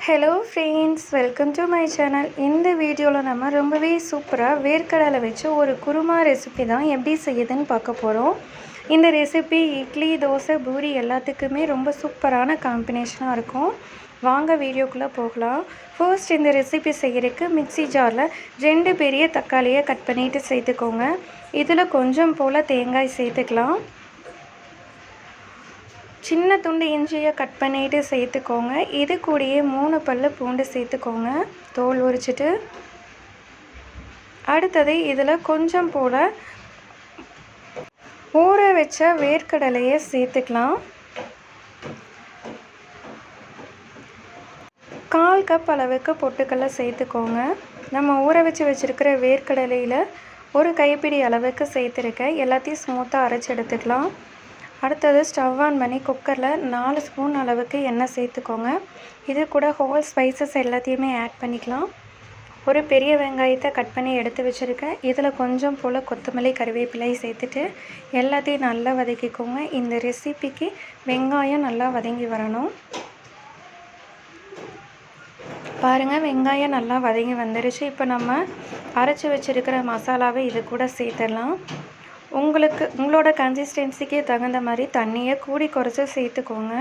Hello friends, welcome to my channel. இந்த வீடியோவில் நம்ம ரொம்பவே சூப்பராக வேர்க்கடலை வச்சு ஒரு குருமா ரெசிபி தான் எப்படி செய்யுதுன்னு பார்க்க போகிறோம். இந்த ரெசிபி இட்லி, தோசை, பூரி எல்லாத்துக்குமே ரொம்ப சூப்பரான காம்பினேஷனாக இருக்கும். வாங்க வீடியோக்குள்ளே போகலாம். ஃபர்ஸ்ட் இந்த ரெசிபி செய்கிறதுக்கு மிக்ஸி ஜாரில் 2 பெரிய தக்காளியை கட் பண்ணிவிட்டு சேர்த்துக்கோங்க. இதில் கொஞ்சம் போல் தேங்காய் சேர்த்துக்கலாம். சின்ன துண்டு இஞ்சியை கட் பண்ணிவிட்டு சேர்த்துக்கோங்க. இது கூடயே 3 பல்லு பூண்டு சேர்த்துக்கோங்க, தோல் உரிச்சிட்டு. அடுத்தது இதில் கொஞ்சம் போல் ஊற வச்ச வேர்க்கடலையை சேர்த்துக்கலாம். 1/4 கப் அளவுக்கு பொட்டுக்கடலை சேர்த்துக்கோங்க. நம்ம ஊற வச்சுருக்கிற வேர்க்கடலையில் ஒரு கைப்பிடி அளவுக்கு சேர்த்துருக்கேன். எல்லாத்தையும் ஸ்மூத்தாக அரைச்சி எடுத்துக்கலாம். அடுத்தது ஸ்டவ் ஆன் பண்ணி குக்கரில் 4 ஸ்பூன் அளவுக்கு எண்ணெய் சேர்த்துக்கோங்க. இது கூட ஹோல் ஸ்பைசஸ் எல்லாத்தையுமே ஆட் பண்ணிக்கலாம். ஒரு பெரிய வெங்காயத்தை கட் பண்ணி எடுத்து வச்சுருக்கேன். இதில் கொஞ்சம் போல் கொத்தமல்லி, கருவேப்பிலை சேர்த்துட்டு எல்லாத்தையும் நல்லா வதக்கிக்கோங்க. இந்த ரெசிபிக்கு வெங்காயம் நல்லா வதங்கி வரணும். பாருங்கள், வெங்காயம் நல்லா வதங்கி வந்துடுச்சு. இப்போ நம்ம அரைச்சி வச்சுருக்கிற மசாலாவை இது கூட சேர்த்துடலாம். உங்களோட கன்சிஸ்டன்சிக்கு தகுந்த மாதிரி தண்ணியை கூடி குறைச்சி சேர்த்துக்கோங்க.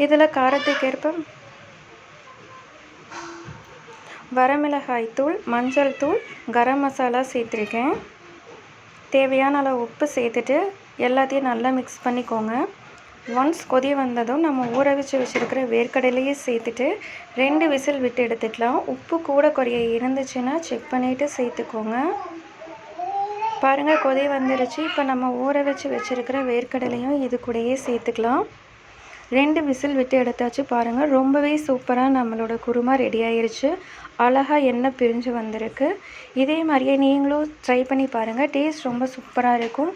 இதில் காரத்துக்கேற்ப வரமிளகாய் தூள், மஞ்சள் தூள், கரம் மசாலா சேர்த்துருக்கேன். தேவையான அளவு உப்பு சேர்த்துட்டு எல்லாத்தையும் நல்லா மிக்ஸ் பண்ணிக்கோங்க. ஒன்ஸ் கொதி வந்ததும் நம்ம ஊற வச்சுருக்கிற வேர்க்கடலையே சேர்த்துட்டு 2 விசில் விட்டு எடுத்துக்கலாம். உப்பு கூட குறைய இருந்துச்சுன்னா செக் பண்ணிவிட்டு சேர்த்துக்கோங்க. பாருங்கள், கொதி வந்துடுச்சு. இப்போ நம்ம ஊற வச்சுருக்கிற வேர்க்கடலையும் இது கூடயே சேர்த்துக்கலாம். 2 விசில் விட்டு எடுத்தாச்சு. பாருங்கள், ரொம்பவே சூப்பராக நம்மளோட குருமா ரெடி ஆயிடுச்சு. அழகாக எண்ணெய் பிரிஞ்சு வந்திருக்கு. இதே மாதிரியே நீங்களும் ட்ரை பண்ணி பாருங்கள். டேஸ்ட் ரொம்ப சூப்பராக இருக்கும்.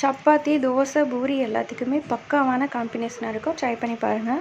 சப்பாத்தி, தோசை, பூரி எல்லாத்துக்குமே பக்காவான காம்பினேஷனாக இருக்கும். ட்ரை பண்ணி பாருங்கள்.